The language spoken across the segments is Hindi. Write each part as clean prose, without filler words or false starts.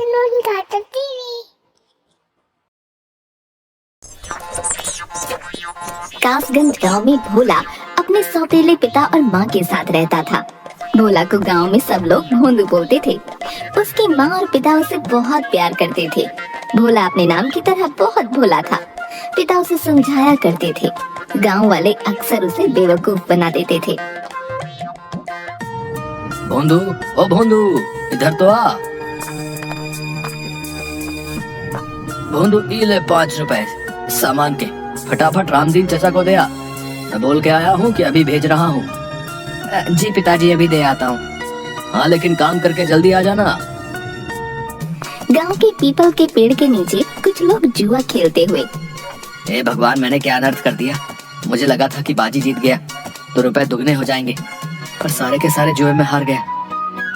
कार्टून घाटा टीवी। कासगंज गांव में भोला अपने सौतेले पिता और माँ के साथ रहता था। भोला को गांव में सब लोग भोंदू बोलते थे। उसकी माँ और पिता उसे बहुत प्यार करते थे। भोला अपने नाम की तरह बहुत भोला था। पिता उसे समझाया करते थे। गांव वाले अक्सर उसे बेवकूफ बना देते थे। भोंदू, ओ भोंदू, इधर तो आ। भोंदू, ये ले 5 रुपए सामान के, फटाफट रामदीन चचा को दे आ। मैं बोल के आया हूँ कि अभी भेज रहा हूँ। जी पिताजी, अभी दे आता हूँ। हाँ, लेकिन काम करके जल्दी आ जाना। गांव के पीपल के पेड़ के नीचे कुछ लोग जुआ खेलते हुए। हे भगवान, मैंने क्या अनर्थ कर दिया। मुझे लगा था कि बाजी जीत गया तो रुपए दुगने हो जाएंगे, पर सारे के सारे जुए में हार गया।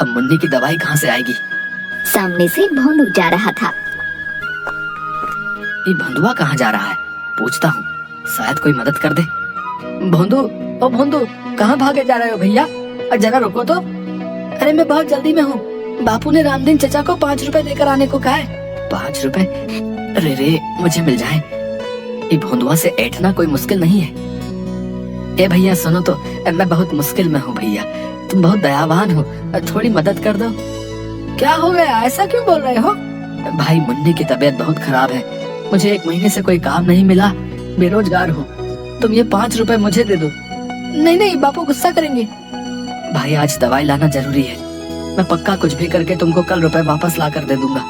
अब मुन्नी की दवाई कहाँ से आएगी? सामने से भोंदू जा रहा था। ये भंदुआ कहाँ जा रहा है? पूछता हूँ, शायद कोई मदद कर दे। भोंदू, ओ भोंदू, कहाँ भागे जा रहे हो भैया? जरा रुको तो। अरे मैं बहुत जल्दी में हूँ। बापू ने रामदीन चचा को 5 रुपए देकर आने को कहा है। 5 रुपए? अरे रे, मुझे मिल जाए। ये भोंदुआ से ऐठना कोई मुश्किल नहीं है। ए भैया सुनो तो, मैं बहुत मुश्किल में हूँ भैया। तुम बहुत दयावान हो, थोड़ी मदद कर दो। क्या हो गया? ऐसा क्यों बोल रहे हो? भाई, मुन्नी की तबीयत बहुत खराब है। मुझे 1 महीने से कोई काम नहीं मिला, बेरोजगार हूँ। तुम ये 5 रुपए मुझे दे दो। नहीं नहीं, बापू गुस्सा करेंगे। भाई, आज दवाई लाना जरूरी है। मैं पक्का कुछ भी करके तुमको कल रुपए वापस ला कर दे दूंगा।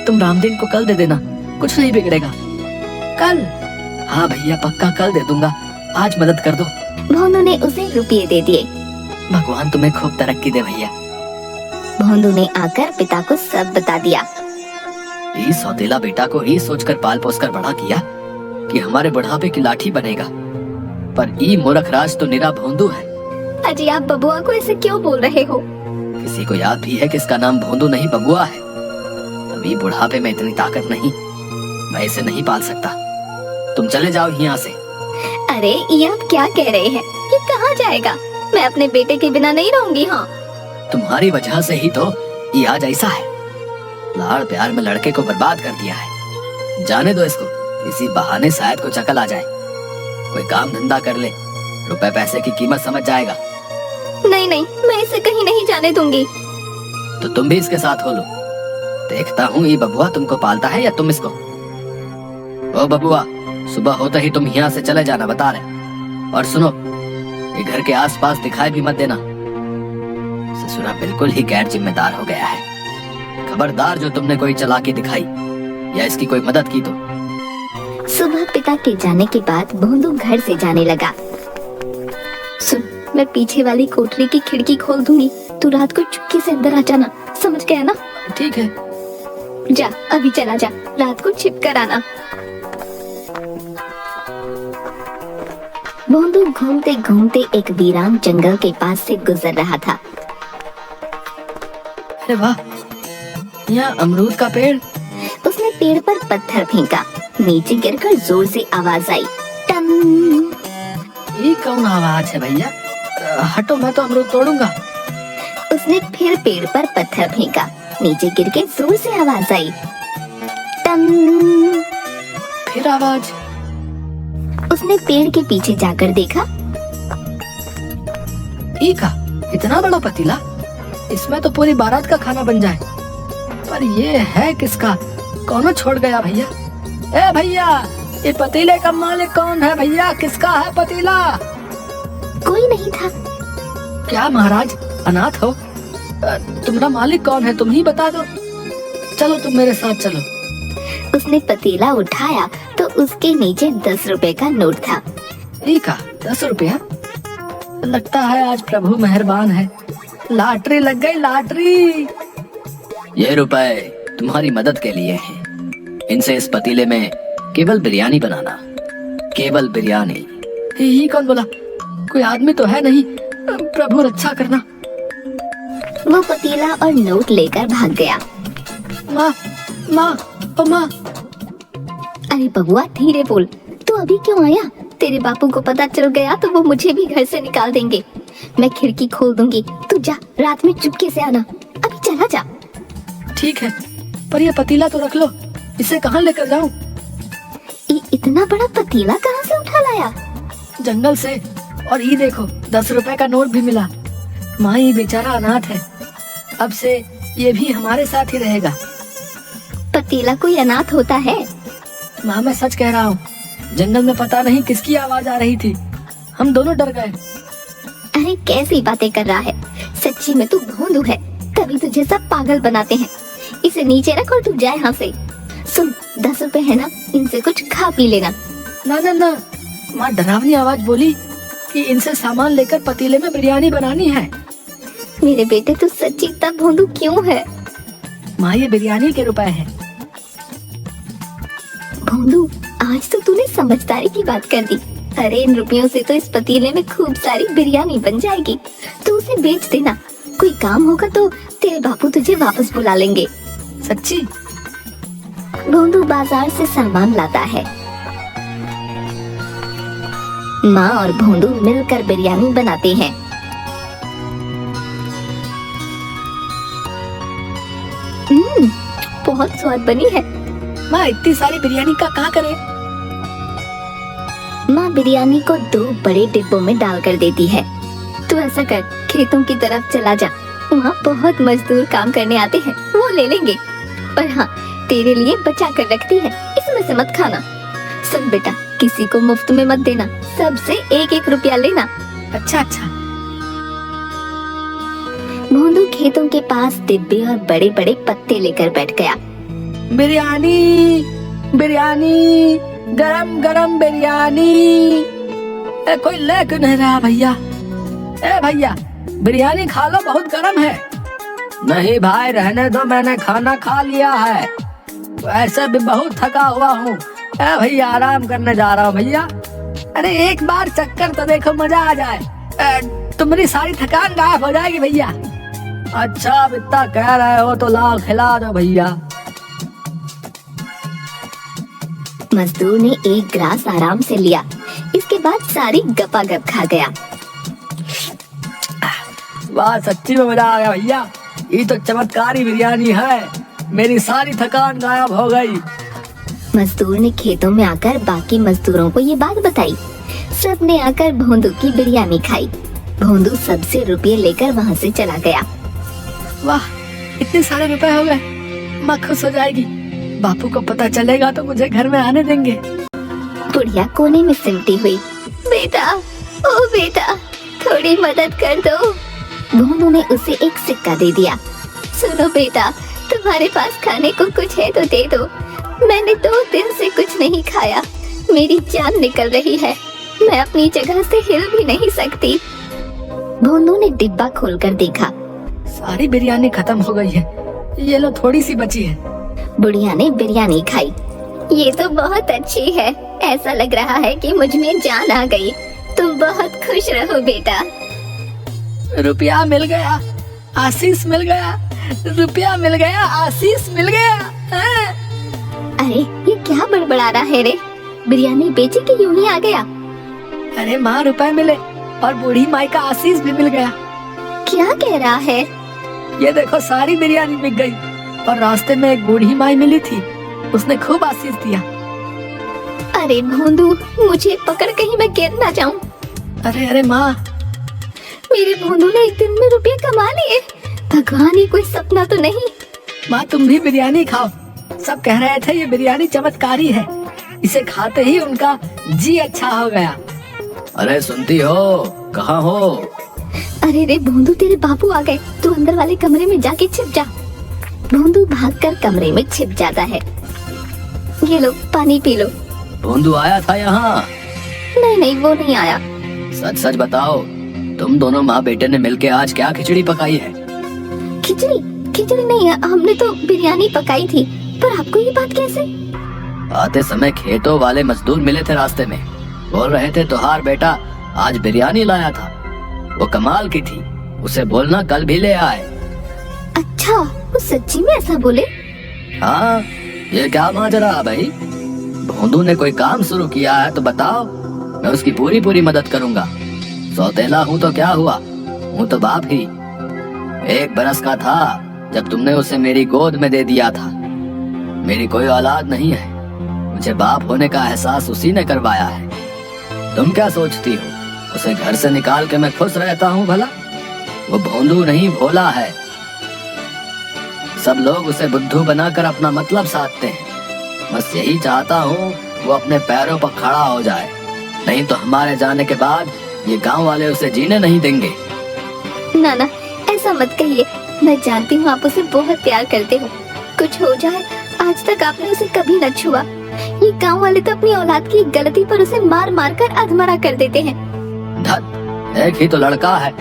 तुम रामदीन को कल दे देना, कुछ नहीं बिगड़ेगा। कल? हाँ भैया, पक्का कल दे दूंगा। आज मदद कर दो। भोंदू ने उसे रुपये दे दिए। भगवान तुम्हें खूब तरक्की दे भैया। भोंदू ने आकर पिता को सब बता दिया। ये सौतेला बेटा को ही सोचकर पाल पोस कर बड़ा किया कि हमारे बुढ़ापे की लाठी बनेगा, पर ई मूर्खराज तो निरा भोंदू है। अजी, आप बबुआ को ऐसे क्यों बोल रहे हो? किसी को याद भी है कि इसका नाम भोंदू नहीं बबुआ है। अभी बुढ़ापे में इतनी ताकत नहीं, मैं इसे नहीं पाल सकता। तुम चले जाओ यहाँ से। अरे, ये आप क्या कह रहे हैं? ये कहाँ जाएगा? मैं अपने बेटे के बिना नहीं रहूंगी। हाँ, तुम्हारी वजह से ही तो ये आज ऐसा है। लाड़ प्यार में लड़के को बर्बाद कर दिया है। जाने दो इसको, इसी बहाने शायद कुछ अकल आ जाए। कोई काम धंधा कर ले, रुपए पैसे की कीमत समझ जाएगा। नहीं नहीं, मैं इसे कहीं नहीं जाने दूंगी। तो तुम भी इसके साथ हो लो। देखता हूँ ये बबुआ तुमको पालता है या तुम इसको। ओ बबुआ, सुबह होते ही तुम यहाँ से चले जाना, बता रहे। और सुनो, ये घर के आसपास दिखाई भी मत देना। ससुरा बिल्कुल ही गैर जिम्मेदार हो गया है। खबरदार जो तुमने कोई चालाकी दिखाई या इसकी कोई मदद की तो। सुबह पिता के जाने के बाद भोंदू घर से जाने लगा। सुन, मैं पीछे वाली कोठरी की खिड़की खोल दूंगी। तू रात को चुपके से अंदर आ जाना, समझ गया ना? ठीक है। जा, अभी चला जा, रात को छिप कर आना। भोंदू घूमते घूमते एक वीरान जंगल के पास से गुजर रहा था। अरे वाह, यहाँ अमरूद का पेड़। उसने पेड़ पर पत्थर फेंका। नीचे गिरकर जोर से आवाज आई, टन। ये कौन आवाज है भैया? हटो, मैं तो अमरूद तोड़ूंगा। उसने फिर पेड़ पर पत्थर फेंका। नीचे गिर के जोर से आवाज आई, टन। फिर आवाज। उसने पेड़ के पीछे जाकर देखा। का इतना बड़ा पतीला, इसमें तो पूरी बारात का खाना बन जाए। पर ये है किसका? कौन छोड़ गया भैया? ए भैया, ये पतीले का मालिक कौन है भैया? किसका है पतीला? कोई नहीं था। क्या महाराज अनाथ हो? तुम्हारा मालिक कौन है? तुम ही बता दो। चलो, तुम मेरे साथ चलो। उसने पतीला उठाया तो उसके नीचे 10 रुपए का नोट था। का 10 रुपया? लगता है आज प्रभु मेहरबान है। लॉटरी लग गई, लॉटरी। ये रुपए तुम्हारी मदद के लिए हैं। इनसे इस पतीले में केवल बिरयानी बनाना, केवल बिरयानी। ही कौन बोला? कोई आदमी तो है नहीं। प्रभु रक्षा करना। वो पतीला और नोट लेकर भाग गया। माँ, माँ, ओ माँ। अरे बबुआ, धीरे बोल। तू अभी क्यों आया? तेरे बापू को पता चल गया तो वो मुझे भी घर से निकाल देंगे। मैं खिड़की खोल दूंगी, तू जा, रात में चुपके से आना। अभी चला जा। ठीक है। पर ये पतीला तो रख लो, इसे कहाँ लेकर जाऊं? इतना बड़ा पतीला कहाँ से उठा लाया? जंगल से। और ये देखो 10 रुपए का नोट भी मिला। माँ ये बेचारा अनाथ है, अब से ये भी हमारे साथ ही रहेगा। पतीला कोई अनाथ होता है? माँ मैं सच कह रहा हूँ, जंगल में पता नहीं किसकी आवाज आ रही थी, हम दोनों डर गए। अरे कैसी बातें कर रहा है, सच्ची में तू भोंदू है, तभी तुझे सब पागल बनाते हैं। इसे नीचे रख और तू जा यहाँ से। सुन, 10 रुपए है ना, इनसे कुछ खा पी लेना। ना ना ना, माँ डरावनी आवाज बोली कि इनसे सामान लेकर पतीले में बिरयानी बनानी है। मेरे बेटे तू सच्ची इतना भोंदू क्यों है? माँ ये बिरयानी के रुपए हैं। भोंदू, आज तो तूने समझदारी की बात कर दी। अरे इन रुपयों से तो इस पतीले में खूब सारी बिरयानी बन जाएगी। तू उसे बेच देना, कोई काम होगा तो तेरे बापू तुझे वापस बुला लेंगे। सच्ची? भोंदू बाजार से सामान लाता है। माँ और भोंदू मिलकर बिरयानी बनाते हैं। बहुत स्वाद बनी है। माँ इतनी सारी बिरयानी का क्या करें? माँ बिरयानी को 2 बड़े डिब्बों में डालकर देती है। तू ऐसा कर, खेतों की तरफ चला जा, वहाँ बहुत मजदूर काम करने आते हैं, वो ले लेंगे। पर हाँ, तेरे लिए बचा कर रखती है, इसमें से मत खाना। सुन बेटा, किसी को मुफ्त में मत देना, सबसे 1-1 रुपया लेना। अच्छा अच्छा। भोंदू खेतों के पास डिब्बे और बड़े बड़े पत्ते लेकर बैठ गया। बिरयानी बिरयानी, गरम गरम बिरयानी। कोई ले क्यों नहीं रहा भैया? ए भैया, बिरयानी खा लो, बहुत गरम है। नहीं भाई रहने दो, मैंने खाना खा लिया है, वैसे भी बहुत थका हुआ हूँ। ए भैया आराम करने जा रहा हूँ भैया। अरे एक बार चक्कर तो देखो, मजा आ जाए, तुम्हारी सारी थकान गायब हो जाएगी भैया। अच्छा अब इतना कह रहे हो तो लाओ खिला दो भैया। मजदूर ने 1 ग्लास आराम से लिया, इसके बाद सारी गपागप खा गया। वाह सच्ची में मजा आ गया भैया, ये तो चमत्कारी बिरयानी है, मेरी सारी थकान गायब हो गई। मजदूर ने खेतों में आकर बाकी मजदूरों को ये बात बताई। सब ने आकर भोंदू की बिरयानी खाई। भोंदू सबसे रुपये लेकर वहाँ से चला गया। वाह इतने सारे रुपए हो गए, माँ खुश हो जाएगी। बापू को पता चलेगा तो मुझे घर में आने देंगे। बुढ़िया कोने में सिमटी हुई। बेटा, ओ बेटा, थोड़ी मदद कर दो। भोंदू ने उसे एक सिक्का दे दिया। सुनो बेटा, तुम्हारे पास खाने को कुछ है तो दे दो। मैंने 2 दिन से कुछ नहीं खाया, मेरी जान निकल रही है, मैं अपनी जगह से हिल भी नहीं सकती। भोंदू ने डिब्बा खोलकर देखा, सारी बिरयानी खत्म हो गई है, ये लो थोड़ी सी बची है। बुढ़िया ने बिरयानी खाई। ये तो बहुत अच्छी है, ऐसा लग रहा है कि मुझ में जान आ गई। तुम बहुत खुश रहो बेटा। रुपया मिल गया, आशीष मिल गया, रुपया मिल गया, आशीष मिल गया। अरे ये क्या बड़बड़ा रहा है रे? बिरयानी बेची के यूं ही आ गया? अरे माँ रुपए मिले और बूढ़ी माई का आशीष भी मिल गया। क्या कह रहा है? ये देखो सारी बिरयानी बिक गई और रास्ते में एक बूढ़ी माई मिली थी, उसने खूब आशीष दिया। अरे भोंदू, मुझे पकड़ कहीं मैं गिर ना जाऊं। अरे अरे माँ, मेरे भोंदू ने 1 दिन में रुपये कमा लिए। भगवान, ये कोई सपना तो नहीं? माँ तुम भी बिरयानी खाओ, सब कह रहे थे ये बिरयानी चमत्कारी है, इसे खाते ही उनका जी अच्छा हो गया। अरे सुनती हो, कहाँ हो? अरे रे भोंदू, तेरे बापू आ गए, तू अंदर वाले कमरे में जाके छिप जा। भोंदू भागकर कमरे में छिप जाता है। ये लो पानी पी लो। भोंदू आया था यहाँ? नहीं नहीं, वो नहीं आया। सच सच बताओ, तुम दोनों माँ बेटे ने मिलके आज क्या खिचड़ी पकाई है? खिचड़ी? खिचड़ी नहीं है, हमने तो बिरयानी पकाई थी। पर आपको ये बात कैसे? आते समय खेतों वाले मजदूर मिले थे रास्ते में, बोल रहे थे तुहार बेटा आज बिरयानी लाया था, वो कमाल की थी, उसे बोलना कल भी ले आए। अच्छा, वो सच्ची में ऐसा बोले? हाँ, ये क्या माजरा भाई? भोंदू ने कोई काम शुरू किया है तो बताओ, मैं उसकी पूरी पूरी मदद करूंगा। सौतेला हूँ तो क्या हुआ, हूँ तो बाप ही। 1 बरस का था जब तुमने उसे मेरी गोद में दे दिया था, मेरी कोई औलाद नहीं है, मुझे बाप होने का एहसास उसी ने करवाया है। तुम क्या सोचती हो उसे घर से निकाल के मैं खुश रहता हूँ भला? वो भोंदू नहीं, भोला है। सब लोग उसे बुद्धू बनाकर अपना मतलब साधते हैं। बस यही चाहता हूँ वो अपने पैरों पर खड़ा हो जाए, नहीं तो हमारे जाने के बाद ये गांव वाले उसे जीने नहीं देंगे। नाना, ऐसा मत कहिए। मैं जानती हूँ आप उसे बहुत प्यार करते हो। कुछ हो जाए, आज तक आपने उसे कभी न छुआ। ये गांव वाले तो अपनी औलाद की गलती पर उसे मार मार कर अधमरा कर देते हैं। धत, एक ही तो लड़का है,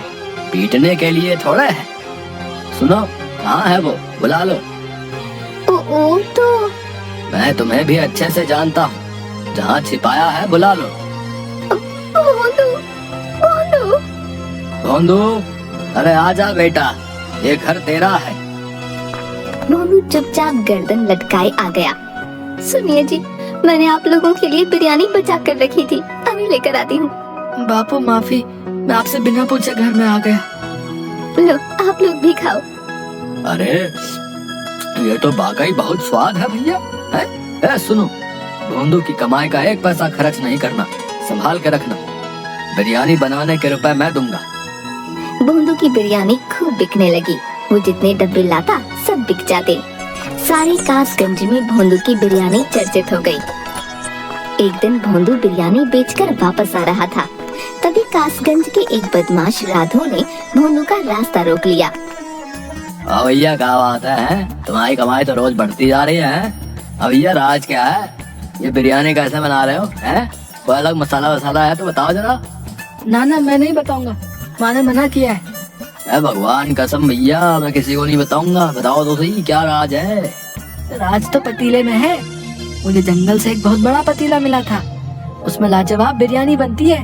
पीटने के लिए थोड़े है। सुनो, कहाँ है वो? बुला लो। ओ तो मैं तुम्हें भी अच्छे से जानता हूँ, जहाँ छिपाया है बुला लो। भोंदू, भोंदू। भोंदू, अरे आजा बेटा, ये घर तेरा है। भोंदू चुपचाप गर्दन लटकाए आ गया। सुनिए जी, मैंने आप लोगों के लिए बिरयानी बचा कर रखी थी, अभी लेकर आती हूँ। बापू माफी, मैं आपसे बिना पूछे घर में आ गया। लो, आप लोग भी खाओ। अरे ये तो वाकई बहुत स्वाद है भैया। है? सुनो, भोंदू की कमाई का एक पैसा खर्च नहीं करना, संभाल के रखना। बिरयानी बनाने के रुपए मैं दूंगा। भोंदू की बिरयानी खूब बिकने लगी। वो जितने डब्बे लाता सब बिक जाते। सारे कासगंज में भोंदू की बिरयानी चर्चित हो गई। एक दिन भोंदू बिरयानी बेचकर वापस आ रहा था, तभी कासगंज के एक बदमाश राधो ने भोंदू का रास्ता रोक लिया। भैया क्या बात है? तुम्हारी कमाई तो रोज बढ़ती जा रही है। भैया राज क्या है? ये बिरयानी कैसे बना रहे हो? हैं? कोई अलग मसाला वसाला है तो बताओ जरा। ना मैं नहीं बताऊंगा, माँ ने मना किया है। भगवान कसम भैया, मैं किसी को नहीं बताऊंगा। बताओ तो सही, क्या राज है? राज तो पतीले में है। मुझे जंगल से एक बहुत बड़ा पतीला मिला था, उसमें लाजवाब बिरयानी बनती है,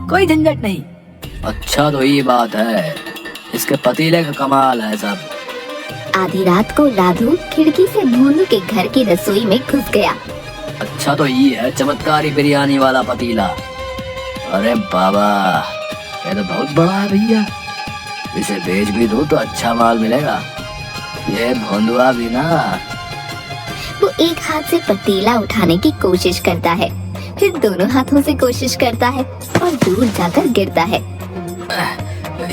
कोई झंझट नहीं। अच्छा तो ये बात है, इसके पतीले का कमाल है सब। आधी रात को राधू खिड़की से भोंदू के घर की रसोई में घुस गया। अच्छा तो ये है चमत्कारी बिरयानी वाला पतीला। अरे बाबा, ये तो बहुत बड़ा है भैया, इसे बेच भी दो तो अच्छा माल मिलेगा। ये भोंदुआ भी ना। वो एक हाथ से पतीला उठाने की कोशिश करता है, फिर दोनों हाथों से कोशिश करता है और दूर जाकर गिरता है।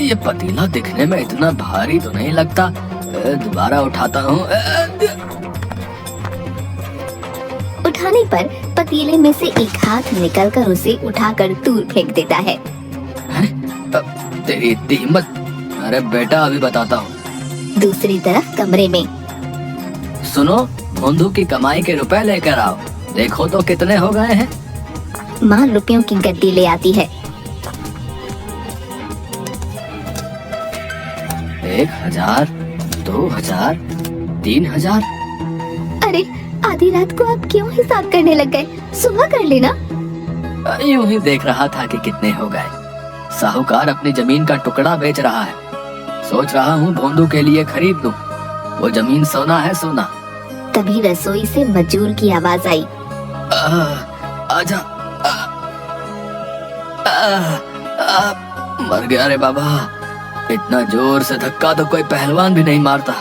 ये पतीला दिखने में इतना भारी तो नहीं लगता, दोबारा उठाता हूँ। उठाने पर पतीले में से एक हाथ निकलकर उसे उठाकर दूर फेंक देता है। तेरी इतनी हिम्मत? अरे बेटा, अभी बताता हूँ। दूसरी तरफ कमरे में सुनो, भोंदू की कमाई के रुपए लेकर आओ, देखो तो कितने हो गए हैं। माँ रुपयों की गड्डी ले आती है। 1000, 2000, 3000। अरे आधी रात को आप क्यों हिसाब करने लग गए? सुबह कर लेना। यूं ही देख रहा था कि कितने हो गए। साहूकार अपनी जमीन का टुकड़ा बेच रहा है, सोच रहा हूँ भोंदू के लिए खरीद दूं। वो जमीन सोना है, सोना। तभी रसोई से मजूर की आवाज आई। आजा। मर गया रे बाबा, इतना जोर से धक्का तो कोई पहलवान भी नहीं मारता।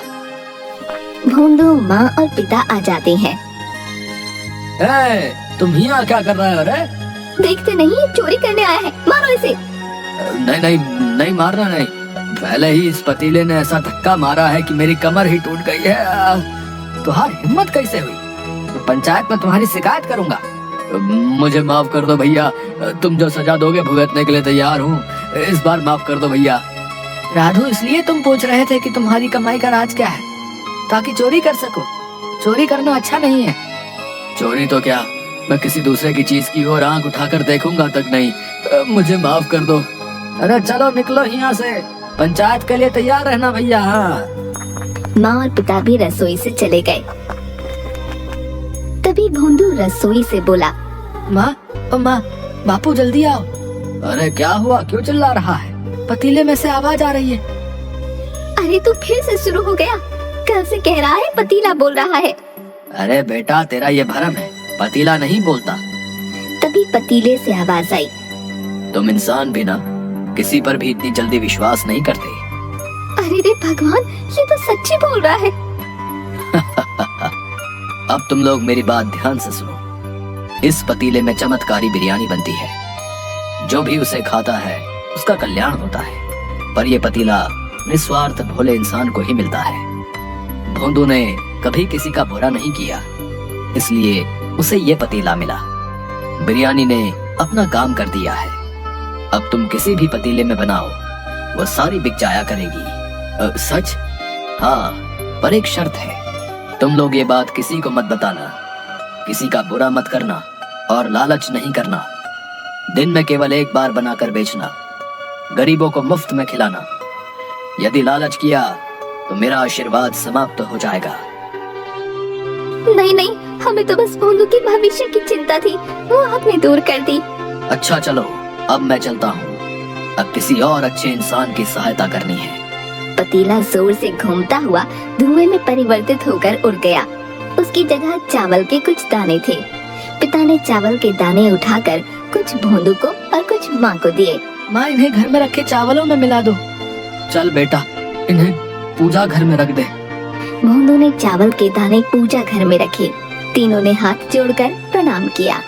भोंदू, माँ और पिता आ जाते हैं। तुम यहाँ क्या कर रहे हो रे? देखते नहीं, ये चोरी करने आया है, मारो इसे। नहीं मारना नहीं। पहले ही इस पतीले ने ऐसा धक्का मारा है कि मेरी कमर ही टूट गई है। तुम्हारी हिम्मत कैसे हुई? तो पंचायत में तुम्हारी शिकायत करूंगा। मुझे माफ कर दो भैया, तुम जो सजा दोगे भुगतने के लिए तैयार हूँ। इस बार माफ कर दो भैया। राधू, इसलिए तुम पूछ रहे थे कि तुम्हारी कमाई का राज क्या है? ताकि चोरी कर सको। चोरी करना अच्छा नहीं है। चोरी तो क्या, मैं किसी दूसरे की चीज की ओर आंख उठाकर देखूंगा तक नहीं। मुझे माफ कर दो। अरे चलो निकलो यहाँ से, पंचायत के लिए तैयार रहना भैया। माँ और पिता भी रसोई से चले गए। तभी भोंदू रसोई से बोला, माँ, बापू जल्दी आओ। अरे क्या हुआ, क्यों चिल्ला रहा है? पतीले में से आवाज आ रही है। अरे तू फिर से शुरू हो गया, कल से कह रहा है पतीला बोल रहा है। अरे बेटा, तेरा ये भरम है, पतीला नहीं बोलता। तभी पतीले से आवाज आई। तुम इंसान भी ना किसी पर भी इतनी जल्दी विश्वास नहीं करते। अरे रे भगवान, ये तो सच्ची बोल रहा है। अब तुम लोग मेरी बात ध्यान से सुनो। इस पतीले में चमत्कारी बिरयानी बनती है। जो भी उसे खाता है उसका कल्याण होता है। पर यह पतीला निस्वार्थ भोले इंसान को ही मिलता है। भोंदू ने कभी किसी का बुरा नहीं किया, इसलिए उसे ये पतीला मिला। बिरयानी ने अपना काम कर दिया है। अब तुम किसी भी पतीले में बनाओ, वो सारी बिक जाया करेगी। सच? हाँ, पर एक शर्त है। तुम लोग ये बात किसी को मत बताना, किसी का बुरा मत करना और लालच नहीं करना। दिन में केवल एक बार बनाकर बेचना, गरीबों को मुफ्त में खिलाना। यदि लालच किया तो मेरा आशीर्वाद समाप्त हो जाएगा। नहीं नहीं, हमें तो बस भोंदू के भविष्य की चिंता थी, वो आपने दूर कर दी। अच्छा चलो, अब मैं चलता हूँ। अब किसी और अच्छे इंसान की सहायता करनी है। पतीला जोर से घूमता हुआ धुएं में परिवर्तित होकर उड़ गया। उसकी जगह चावल के कुछ दाने थे। पिता ने चावल के दाने उठाकर कुछ भोंदू को और कुछ माँ को दिए। माँ, इन्हें घर में रखे चावलों में मिला दो। चल बेटा, इन्हें पूजा घर में रख दे। भोंदू ने चावल के दाने पूजा घर में रखे। तीनों ने हाथ जोड़कर प्रणाम किया।